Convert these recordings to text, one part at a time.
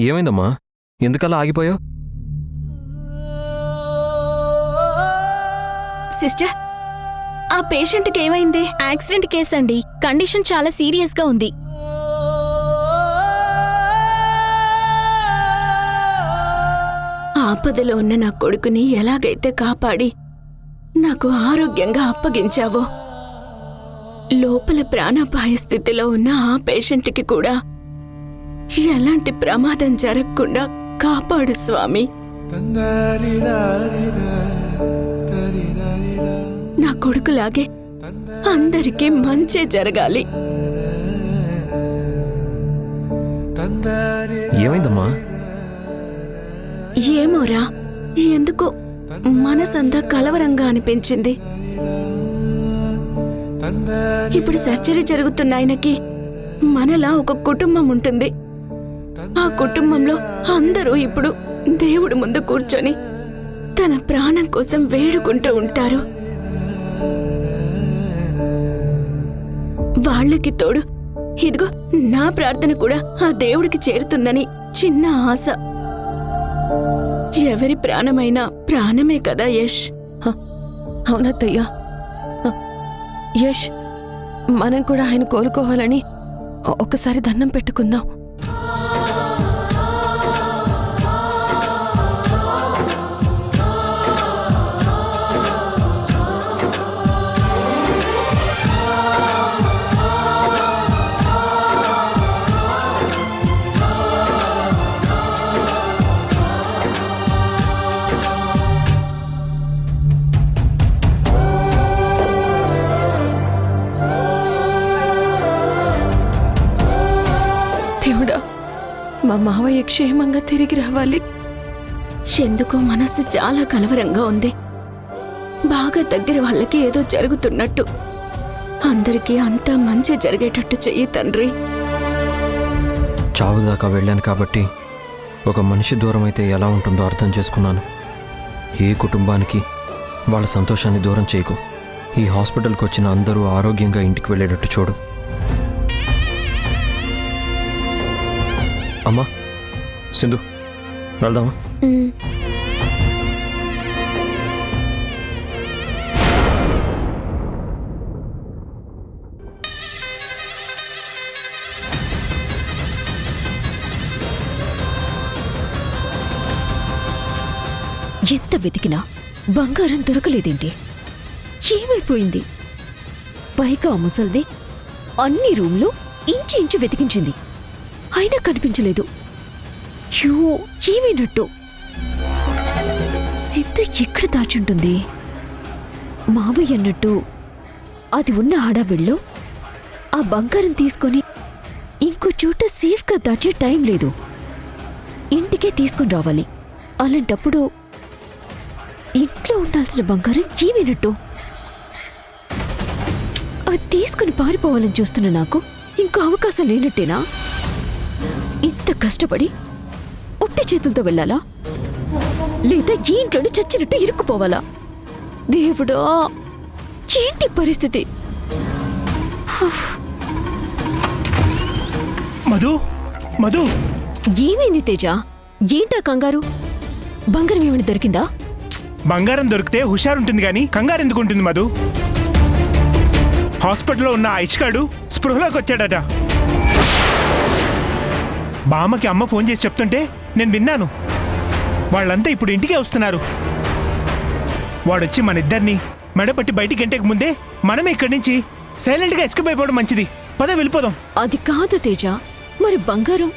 ఏమైందమ్మా? ఎందుకలా ఆగిపోయావు? సిస్టర్, ఆ పేషెంట్కి ఏమైంది? యాక్సిడెంట్ కేసు అండి. కండిషన్ చాలా సీరియస్గా ఉంది. ఆపదలో ఉన్న నా కొడుకుని ఎలాగైతే కాపాడి నాకు ఆరోగ్యంగా అప్పగించావో, లోపల ప్రాణాపాయ స్థితిలో ఉన్న ఆ పేషెంట్కి కూడా ఎలాంటి ప్రమాదం జరగకుండా కాపాడు స్వామి. నా కొడుకులాగే అందరికీ మంచే జరగాలి. ఏమైందమ్మా? ఏమోరా, ఎందుకో మనసంతా కలవరంగా అనిపించింది. ఇప్పుడు సర్జరీ జరుగుతున్న ఆయనకి మనలా ఒక కుటుంబం ఉంటుంది. ఆ కుటుంబంలో అందరూ ఇప్పుడు దేవుడి ముందు కూర్చొని తన ప్రాణం కోసం వేడుకుంటూ ఉంటారు. వాళ్ళకి తోడు ఇదిగో నా ప్రార్థన కూడా ఆ దేవుడికి చేరుతుందని చిన్న ఆశ. ఎవరి ప్రాణమైనా ప్రాణమే కదా యష్. అవునత్తయ్యా. యష్, మనం కూడా ఆయన కోలుకోవాలని ఒకసారి దండం పెట్టుకుందాం. దేవుడా, మా మావయ్య క్షేమంగా తిరిగి రావాలి. ఎందుకో మనస్సు చాలా కలవరంగా ఉంది. బాగా దగ్గర వాళ్ళకి ఏదో జరుగుతున్నట్టు. అందరికీ అంతా మంచి జరిగేటట్టు చెయ్యి తండ్రి. చావు దాకా వెళ్ళాను కాబట్టి ఒక మనిషి దూరం అయితే ఎలా ఉంటుందో అర్థం చేసుకున్నాను. ఏ కుటుంబానికి వాళ్ళ సంతోషాన్ని దూరం చేయకు. ఈ హాస్పిటల్కి వచ్చిన అందరూ ఆరోగ్యంగా ఇంటికి వెళ్ళేటట్టు చూడు. అమ్మా, సింధు, వెళ్దామా? ఎంత వెతికినా బంగారం దొరకలేదేంటి? ఏమైపోయింది? పైగా ముసల్ది అన్ని రూమ్లు ఇంచి ఇంచు వెతికించింది, అయినా కనిపించలేదు. యో, ఏమైనట్టు? సిద్ధు ఎక్కడ దాచుంటుంది? మావయ్య అన్నట్టు అది ఉన్న హడావిడిలో ఆ బంగారం తీసుకొని ఇంకో చోట సేఫ్గా దాచే టైం లేదు. ఇంటికే తీసుకొని రావాలి. అలాంటప్పుడు ఇంట్లో ఉండాల్సిన బంగారం ఏమైనట్టు? అది తీసుకుని పారిపోవాలని చూస్తున్న నాకు ఇంకో అవకాశం లేనట్టేనా? ఇంత కష్టపడి ఉట్టి చేతులతో వెళ్ళాలా, లేదా ఈ ఇంట్లోనే చచ్చినట్టు ఇరుక్కుపోవాలా? దేవుడా, ఏంటి పరిస్థితి? మధు, మధు, ఏమైంది తేజ? ఏంటా కంగారు? బంగారం ఏమైనా దొరికిందా? బంగారం దొరికితే హుషారుంటుంది గాని కంగారు ఎందుకు ఉంటుంది మధు? హాస్పిటల్లో ఉన్న ఆ ఇష్కాడు స్పృహలోకి వచ్చాడట. బామ్మకి అమ్మ ఫోన్ చేసి చెప్తుంటే నేను విన్నాను. వాళ్ళంతా ఇప్పుడు ఇంటికే వస్తున్నారు. వాడొచ్చి మన ఇద్దరిని మెడపట్టి బయటికి గంటకు ముందే మనమే ఇక్కడి నుంచి సైలెంట్గా ఎస్కేప్ అయిపోవడం మంచిది. పద, వెళ్ళిపోదాం. అది కాదు తేజ, మరి బంగారం?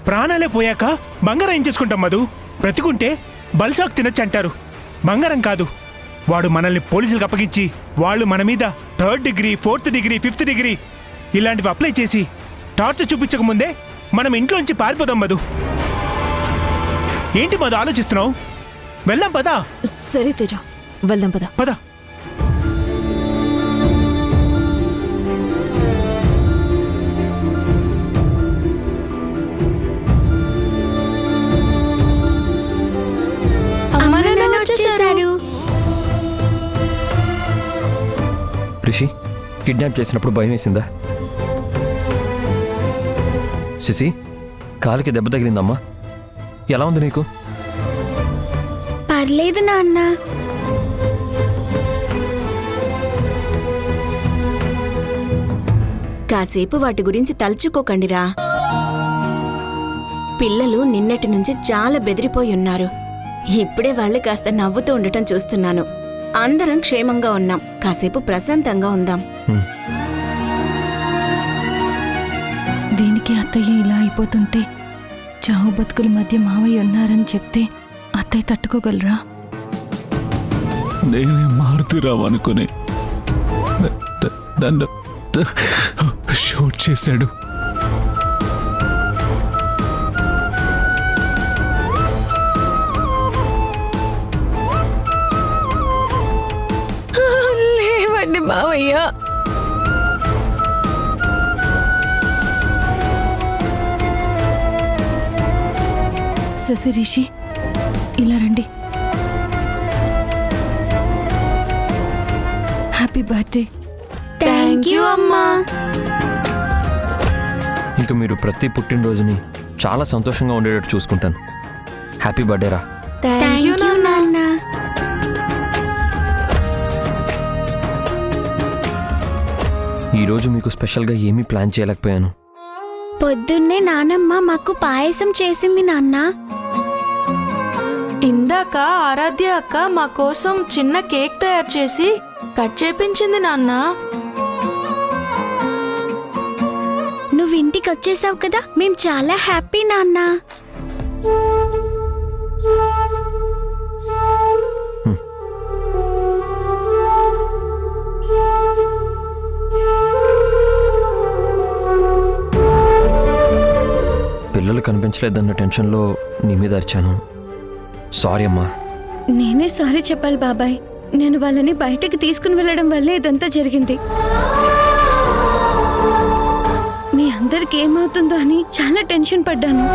ప్రాణాలే పోయాక బంగారం ఏం చేసుకుంటాం మధు? బ్రతికుంటే బల్సాకు తినొచ్చు అంటారు. బంగారం కాదు. వాడు మనల్ని పోలీసులకు అప్పగించి వాళ్ళు మన మీద 3rd degree, 4th degree, 5th degree ఇలాంటివి అప్లై చేసి టార్చర్ చూపించక ముందే మనం ఇంట్లోంచి పారిపోదాం మధు. ఏంటి మధు ఆలోచిస్తున్నావు? వెళ్దాం పదా. సరే తేజ, వెళ్దాం పద. పద. రిషి, కిడ్నాప్ చేసినప్పుడు భయం వేసిందా? సిసి, కాలికి దెబ్బ తగిలిందమ్మా. ఎలా ఉంది నీకు? పర్లేదు నాన్న. కాసేపు వాటి గురించి తలుచుకోకండిరా. పిల్లలు నిన్నటి నుంచి చాలా బెదిరిపోయి ఉన్నారు. ఇప్పుడే వాళ్ళు కాస్త నవ్వుతూ ఉండటం చూస్తున్నాను. అందరం క్షేమంగా ఉన్నాం. కాసేపు ప్రశాంతంగా ఉందాం. దీనికి అత్తయ్య ఇలా అయిపోతుంటే చావు బతుకుల మధ్య మావయ్య ఉన్నారని చెప్తే అత్తయ్య తట్టుకోగలరా? నేనే మారుతురావనుకుని నన్ను షూట్ చేశాడు. లేవండి మావయ్య. శశిరిషి ఇలా రండి. Happy birthday. థ్యాంక్ యూ అమ్మా. ఇంకా మీరు ప్రతి పుట్టినరోజుని చాలా సంతోషంగా ఉండేటట్టు చూసుకుంటాను. హ్యాపీ బర్త్డే రా. థ్యాంక్ యూ నాన్న. ఈరోజు మీకు స్పెషల్గా ఏమీ ప్లాన్ చేయలేకపోయాను. పొద్దున్నే నానమ్మ మాకు పాయసం చేసింది నాన్న. ఇందాక ఆరాధ్య అక్క మా కోసం చిన్న కేక్ తయారు చేసి కట్ చేపించింది నాన్న. నువ్వు ఇంటికి వచ్చేసావు కదా, మేం చాలా హ్యాపీ నాన్న. పిల్లలు కనిపించలేదన్న టెన్షన్లో నీ మీద అరిచాను. సారీ అమ్మా. నేనే సారీ చెప్పాలి బాబాయ్. నేను వాళ్ళని బయటకు తీసుకుని వెళ్ళడం వల్లే ఇదంతా జరిగింది. మీ అందరికి ఏమవుతుందో అని చాలా టెన్షన్ పడ్డాను.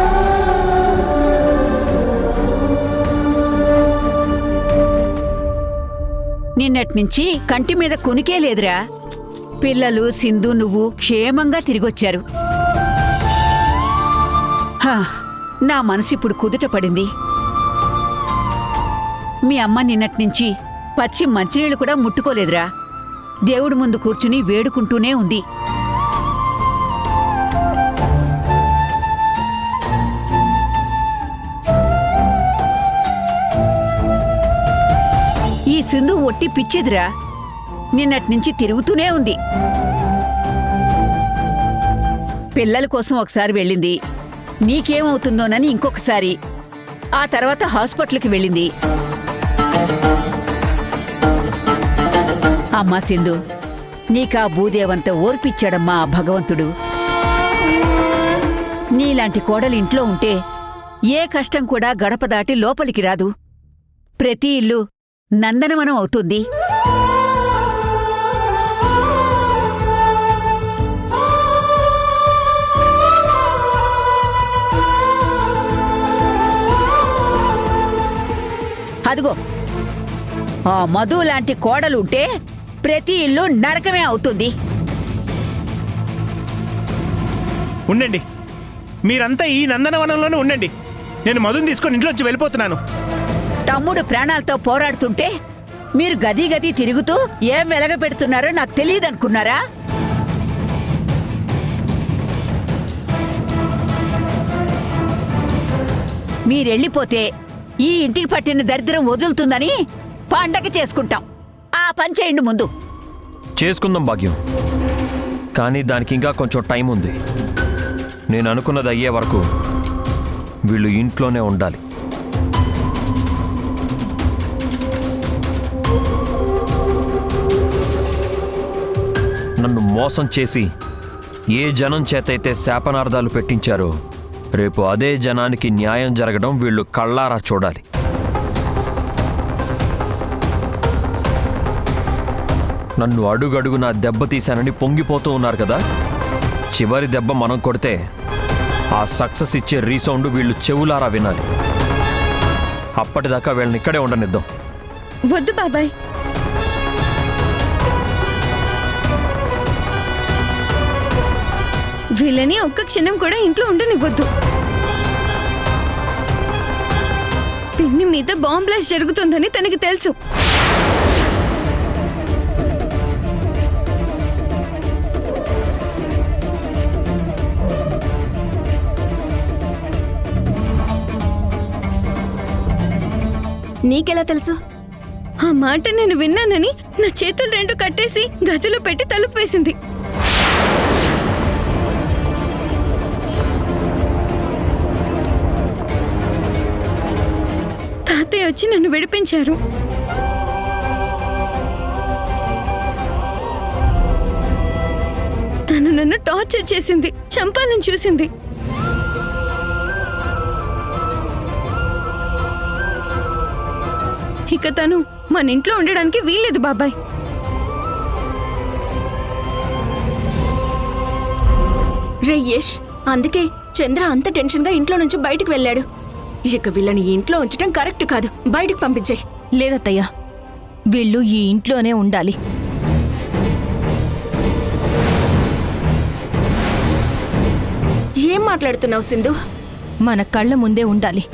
నిన్నట్నుంచి కంటి మీద కునికే లేదురా. పిల్లలు, సింధు, నువ్వు క్షేమంగా తిరిగొచ్చారు. నా మనసిప్పుడు కుదుట పడింది. మీ అమ్మ నిన్నట్నుంచి పచ్చి మంచినీళ్ళు కూడా ముట్టుకోలేదురా. దేవుడి ముందు కూర్చుని వేడుకుంటూనే ఉంది. ఈ సింధు ఒట్టి పిచ్చిదిరా. నిన్నట్నుంచి తిరుగుతూనే ఉంది. పిల్లల కోసం ఒకసారి వెళ్ళింది, నీకేమవుతుందోనని ఇంకొకసారి, ఆ తర్వాత హాస్పిటల్కి వెళ్ళింది. అమ్మా సింధు, నీకా భూదేవంత ఓర్పిచ్చాడమ్మా ఆ భగవంతుడు. నీలాంటి కోడలు ఇంట్లో ఉంటే ఏ కష్టం కూడా గడప దాటి లోపలికి రాదు. ప్రతి ఇల్లు నందనవనం అవుతుంది. అదిగో ఆ మధు లాంటి కోడలుంటే ప్రతి ఇల్లు నరకమే అవుతుంది. ఉండండి, మీరంతా ఈ నందనవనంలోనే ఉండండి. నేను మధుని తీసుకొని ఇంట్లోంచి వెళ్ళిపోతున్నాను. తమ్ముడు ప్రాణాలతో పోరాడుతుంటే మీరు గది గది తిరుగుతూ ఏం వెలగ పెడుతున్నారో నాకు తెలియదనుకున్నారా? మీరెళ్ళిపోతే ఈ ఇంటికి పట్టిన దరిద్రం వదులుతుందని పండగ చేసుకుంటాం. ఆ పని చేయండి ముందు. చేసుకుందాం భాగ్యం, కానీ దానికి ఇంకా కొంచెం టైం ఉంది. నేను అనుకున్నది అయ్యే వరకు వీళ్ళు ఇంట్లోనే ఉండాలి. నన్ను మోసం చేసి ఏ జనం చేతైతే శాపనార్థాలు పెట్టించారో రేపు అదే జనానికి న్యాయం జరగడం వీళ్ళు కళ్ళారా చూడాలి. నన్ను అడుగడుగునా దెబ్బతీశానని పొంగిపోతూ ఉన్నారు కదా, చివరి దెబ్బ మనం కొడితే ఆ సక్సెస్ ఇచ్చే రీసౌండ్ వీళ్ళు చెవులారా వినాలి. అప్పటిదాకా వీళ్ళని ఇక్కడే ఉండనిద్దాం. వద్దు బాబాయ్. వీళ్ళని ఒక్క క్షణం కూడా ఇంట్లో ఉండనివ్వద్దు. మీద బాంబ్ బ్లాస్ట్ జరుగుతుందని తనకి తెలుసు. నీకెలా తెలుసు? ఆ మాట నేను విన్నానని నా చేతులు రెండు కట్టేసి గదిలో పెట్టి తలుపు వేసింది. తాతయ్య వచ్చి నన్ను విడిపించారు. తను నన్ను టార్చర్ చేసింది, చంపాలని చూసింది. ఇక తను మన ఇంట్లో ఉండడానికి వీల్లేదు బాబాయ్. రే యష్, అందుకే చంద్ర అంత టెన్షన్గా ఇంట్లో నుంచి బయటికి వెళ్ళాడు. ఇక వీళ్ళని ఇంట్లో ఉంచటం కరెక్ట్ కాదు, బయటికి పంపించాయి. లేదత్తయ్య, వీళ్ళు ఈ ఇంట్లోనే ఉండాలి. ఏం మాట్లాడుతున్నావు సింధు? మన కళ్ళ ముందే ఉండాలి.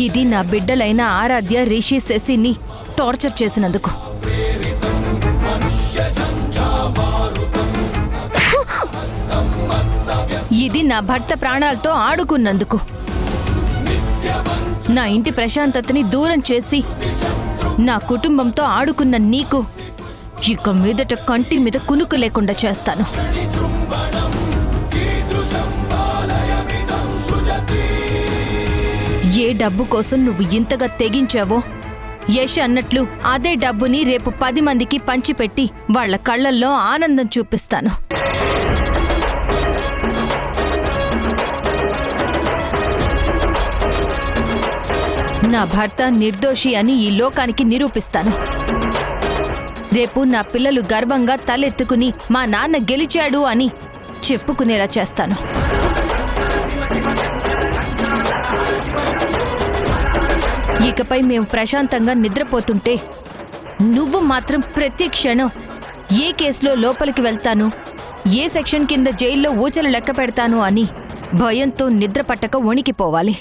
ఇది నా బిడ్డలైన ఆరాధ్య, రిషి, శశిని టార్చర్ చేసినందుకు. ఇది నా భర్త ప్రాణాలతో ఆడుకున్నందుకు. నా ఇంటి ప్రశాంతతని దూరం చేసి నా కుటుంబంతో ఆడుకున్న నీకు ఇక మీదట కంటి మీద కునుకు లేకుండా చేస్తాను. ఏ డబ్బు కోసం నువ్వు ఇంతగా తెగించావో, యశ్ అన్నట్లు అదే డబ్బుని రేపు 10 మందికి పంచిపెట్టి వాళ్ల కళ్ళల్లో ఆనందం చూపిస్తాను. నా భర్త నిర్దోషి అని ఈ లోకానికి నిరూపిస్తాను. రేపు నా పిల్లలు గర్వంగా తలెత్తుకుని మా నాన్న గెలిచాడు అని చెప్పుకునేలా చేస్తాను. ఇకపై మేము ప్రశాంతంగా నిద్రపోతుంటే నువ్వు మాత్రం ప్రతి క్షణం ఏ కేసులో లోపలికి వెళ్తాను, ఏ సెక్షన్ కింద జైల్లో ఊచలు లెక్క పెడతాను అని భయంతో నిద్ర పట్టక వణికిపోవాలి.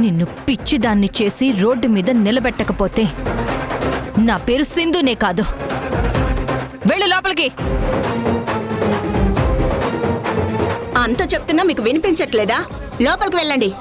నిన్ను పిచ్చిదాన్ని చేసి రోడ్డు మీద నిలబెట్టకపోతే నా పేరు సింధునే కాదు. వెళ్ళు లోపలికి. అంత చెప్తున్నా మీకు వినిపించట్లేదా? లోపలికి వెళ్ళండి.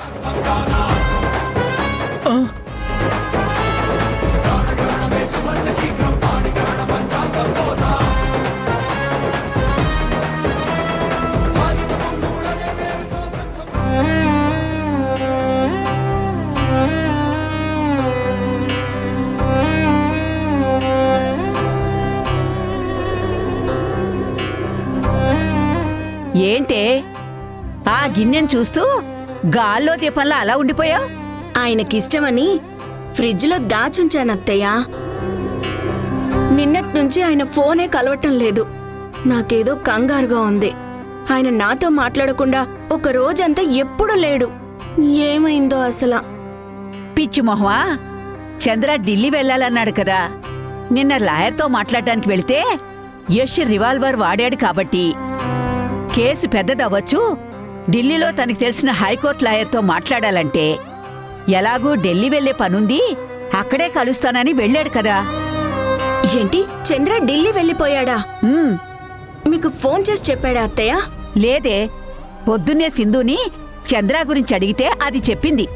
ఏంటే ఆ గిన్నెను చూస్తూ గాల్లో దీపంలా అలా ఉండిపోయావు? ఆయనకిష్టమని ఫ్రిడ్జ్లో దాచుంచానత్తయ్య. నిన్నటి నుంచి ఆయన ఫోనే కలవటం లేదు. నాకేదో కంగారుగా ఉంది. ఆయన నాతో మాట్లాడకుండా ఒక రోజంతా ఎప్పుడూ లేడు. ఏమైందో అసలు? పిచ్చి మొహమా, చంద్ర ఢిల్లీ వెళ్ళాలన్నాడు కదా. నిన్న లాయర్తో మాట్లాడడానికి వెళితే యష్ రివాల్వర్ వాడాడు కాబట్టి కేసు పెద్దదవ్వచ్చు. ఢిల్లీలో తనకి తెలిసిన హైకోర్టు లాయర్తో మాట్లాడాలంటే ఎలాగూ ఢిల్లీ వెళ్లే పనుంది, అక్కడే కలుస్తానని వెళ్ళాడు కదా. ఏంటి, చంద్ర ఢిల్లీ వెళ్ళిపోయాడా? మీకు ఫోన్ చేసి చెప్పాడా అత్తయ్య? లేదే, పొద్దున్నే సింధుని చంద్ర గురించి అడిగితే అది చెప్పింది.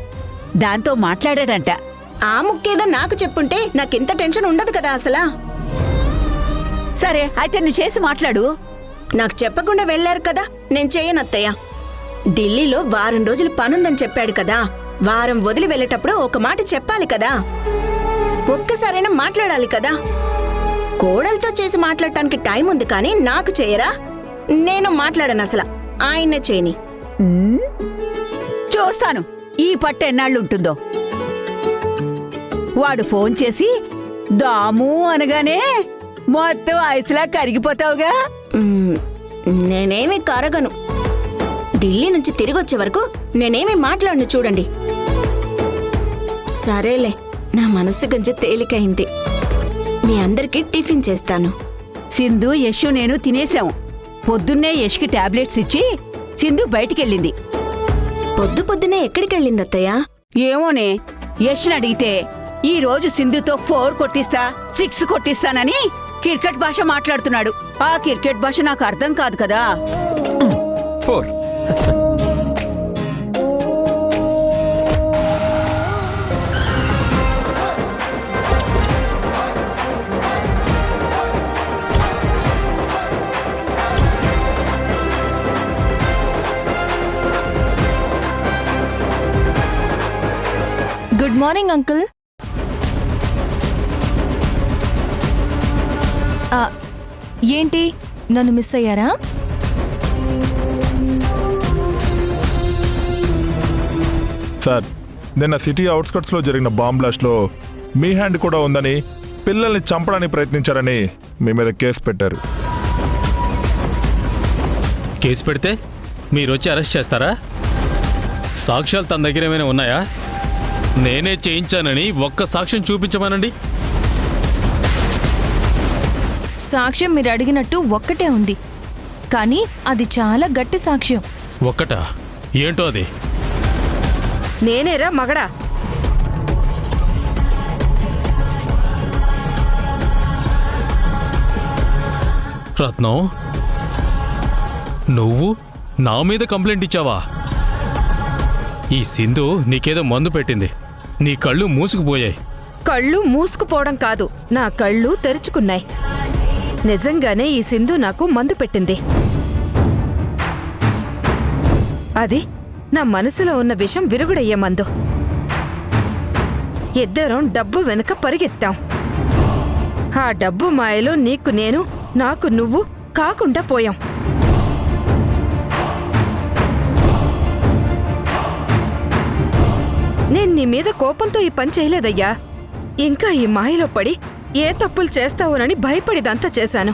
దాంతో మాట్లాడాడంట. ఆ ముక్కేదో నాకు చెప్పుంటే నాకింత టెన్షన్ ఉండదు కదా అసలా. సరే అయితే నువ్వు చేసి మాట్లాడు. నాకు చెప్పకుండా వెళ్లారు కదా, నేను చేయనత్తయ్య. ఢిల్లీలో వారం రోజులు పనుందని చెప్పాడు కదా. వారం వదిలి వెళ్ళేటప్పుడు ఒక మాట చెప్పాలి కదా. ఒక్కసారైనా మాట్లాడాలి కదా. కోడలతో చేసి మాట్లాడటానికి టైం ఉంది కానీ నాకు చేయరా? నేను మాట్లాడను అసలు, ఆయన్నే చేయని. చూస్తాను ఈ పట్టు ఎన్నాళ్ళుంటుందో. వాడు ఫోన్ చేసి దాము అనగానే మొత్తం ఐస్లా కరిగిపోతావుగా. మ్మ్, నేనేమి కరగను. ఢిల్లీ నుంచి తిరిగి వచ్చే వరకు నేనేమి మాట్లాడను చూడండి. సరేలే, నా మనసు కొంచెం తేలికైంది. మీ అందరికీ టిఫిన్ చేస్తాను. సింధు, యశు, నేను తినేశాం. పొద్దున్నే యష్కి టాబ్లెట్స్ ఇచ్చి సింధు బయటికెళ్ళింది. పొద్దు పొద్దునే ఎక్కడికెళ్ళింది అత్తయ్య? ఏమోనే, యష్ని అడిగితే ఈ రోజు సింధుతో 4 కొట్టిస్తా 6 కొట్టిస్తానని క్రికెట్ భాష మాట్లాడుతున్నాడు. ఆ క్రికెట్ భాష నాకు అర్థం కాదు కదా. 4. Good morning uncle. ఏంటి, నన్ను మిస్ అయ్యారా? సార్, నిన్న సిటీ అవుట్స్కట్స్లో జరిగిన బాంబ్ బ్లాస్ట్లో మీ హ్యాండ్ కూడా ఉందని, పిల్లల్ని చంపడానికి ప్రయత్నించారని మీ మీద కేసు పెట్టారు. కేసు పెడితే మీరు వచ్చి అరెస్ట్ చేస్తారా? సాక్ష్యాలు తన దగ్గర ఏమైనా ఉన్నాయా? నేనే చేయించానని ఒక్క సాక్ష్యం చూపించమనండి. సాక్ష్యం మీరు అడిగినట్టు ఒక్కటే ఉంది, కానీ అది చాలా గట్టి సాక్ష్యం. ఒక్కటా? ఏంటో అది? నేనేరా మగడా? రత్నం, నువ్వు నా మీద కంప్లైంట్ ఇచ్చావా? ఈ సింధు నీకేదో మందు పెట్టింది, నీ కళ్ళు మూసుకుపోయాయి. కళ్ళు మూసుకుపోవడం కాదు, నా కళ్ళు తెరుచుకున్నాయి. నిజంగానే ఈ సింధు నాకు మందు పెట్టింది. అది నా మనసులో ఉన్న విషం విరుగుడయ్యే మందు. ఇద్దరం డబ్బు వెనుక పరిగెత్తాం. ఆ డబ్బు మాయలో నీకు నేను, నాకు నువ్వు కాకుండా పోయాం. నేను నీ మీద కోపంతో ఈ పని చేయలేదయ్యా. ఇంకా ఈ మాయలో పడి ఏ తప్పులు చేస్తావోనని భయపడిదంతా చేశాను.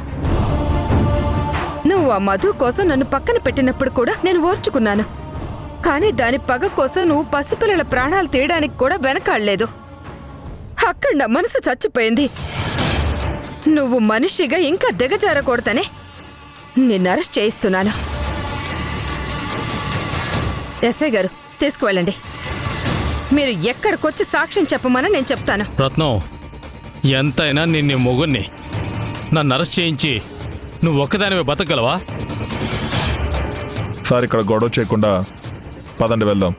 నువ్వు ఆ మధు కోసం నన్ను పక్కన పెట్టినప్పుడు కూడా నేను ఓర్చుకున్నాను. కానీ దాని పగ కోసం నువ్వు పసిపిల్లల ప్రాణాలు తీయడానికి కూడా వెనకాడలేదు. అక్కడ నా మనసు చచ్చిపోయింది. నువ్వు మనిషిగా ఇంకా దిగజారకూడదనే నిన్ను అరెస్ట్ చేయిస్తున్నాను. ఎస్ఐ గారు, తీసుకువెళ్ళండి. మీరు ఎక్కడికొచ్చి సాక్ష్యం చెప్పమని నేను చెప్తాను. రత్నం, ఎంతైనా నిన్ను మొగుణ్ణి. నన్ను అరెస్ట్ చేయించి నువ్వు ఒక్కదానివే బతకగలవా? సార్, ఇక్కడ గొడవ చేయకుండా పదండి, వెళ్దాం.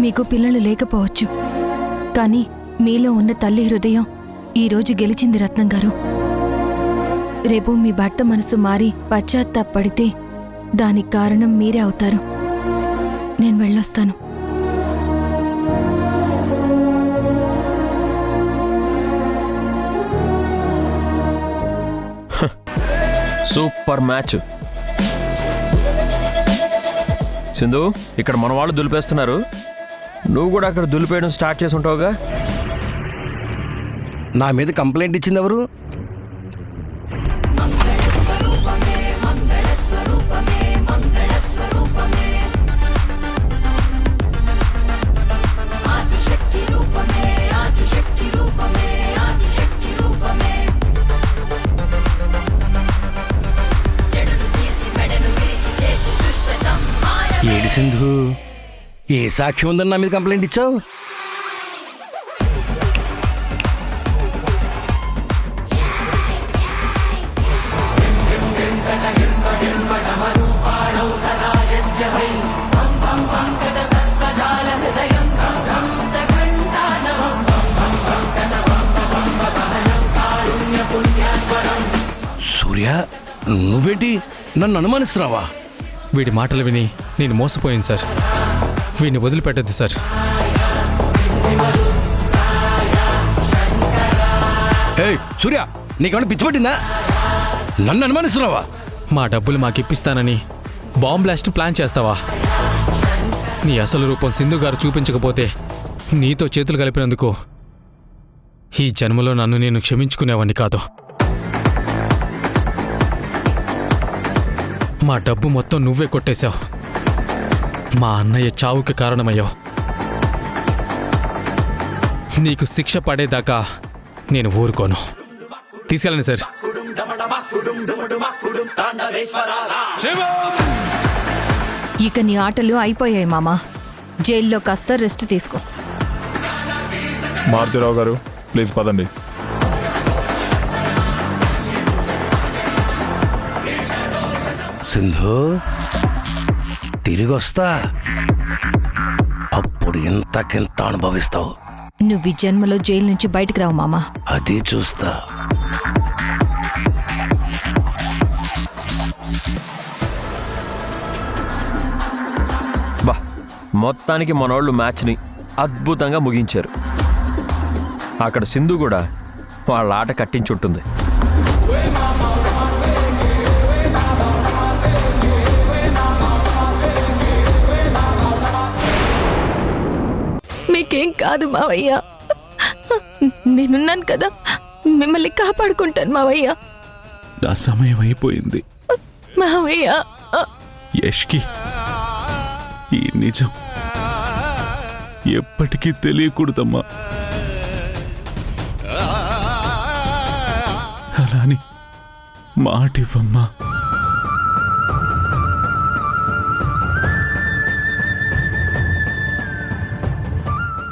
మీకు పిల్లలు లేకపోవచ్చు, కానీ మీలో ఉన్న తల్లి హృదయం ఈరోజు గెలిచింది రత్నం గారు. రేపు మీ భర్త మనసు మారి పశ్చాత్తాపడితే దానికి కారణం మీరే అవుతారు. నేను వెళ్ళొస్తాను. Super match. సింధు, ఇక్కడ మన వాళ్ళు దులిపేస్తున్నారు, నువ్వు కూడా అక్కడ దులిపేయడం స్టార్ట్ చేసి ఉంటావుగా. నా మీద కంప్లైంట్ ఇచ్చింది ఎవరు? ఏడి సింధు, ఏ సాక్ష్యం ఉందని నా మీద కంప్లైంట్ ఇచ్చావు? సూర్య, నువ్వేంటి నన్ను అనుమానిస్తున్నావా? వీడి మాటలు విని నేను మోసపోయాను సార్. వీడిని వదిలిపెట్టద్దు సార్. ఏయ్ సూర్య, నీకేమన్నా పిచ్చి పట్టిందా? నన్ను అనుమానిస్తున్నావా? మా డబ్బులు మాకిప్పిస్తానని బాంబ్ బ్లాస్ట్ ప్లాన్ చేస్తావా? నీ అసలు రూపం సింధు గారు చూపించకపోతే నీతో చేతులు కలిపినందుకు ఈ జన్మలో నన్ను నేను క్షమించుకునేవాణ్ణి కాదు. మా డబ్బు మొత్తం నువ్వే కొట్టేశావు. మా అన్నయ్య చావుకి కారణమయ్యావు. నీకు శిక్ష పడేదాకా నేను ఊరుకోను. తీసుకెళ్ళండి సార్. ఇక నీ ఆటలు అయిపోయాయి మామా. జైల్లో కాస్త రెస్ట్ తీసుకో. మారుతిరావు గారు ప్లీజ్ పదండి. సింధు తిరిగి వస్తా, అప్పుడు ఇంతకింత అనుభవిస్తావు. నువ్వు ఈ జన్మలో జైలు నుంచి బయటకు రావు మామా. అది చూస్తా. బా, మొత్తానికి మనోళ్ళు మ్యాచ్ని అద్భుతంగా ముగించారు. అక్కడ సింధు కూడా వాళ్ళ ఆట కట్టించుంటుంది. మీకేం కాదు మావయ్య, నేనున్నాను కదా, మిమ్మల్ని కాపాడుకుంటాను మావయ్య. నా సమయం అయిపోయింది. మావయ్య, యష్కి ఈ నిజం ఎప్పటికీ తెలియకూడదమ్మా. అలాని మాటివ్వమ్మా.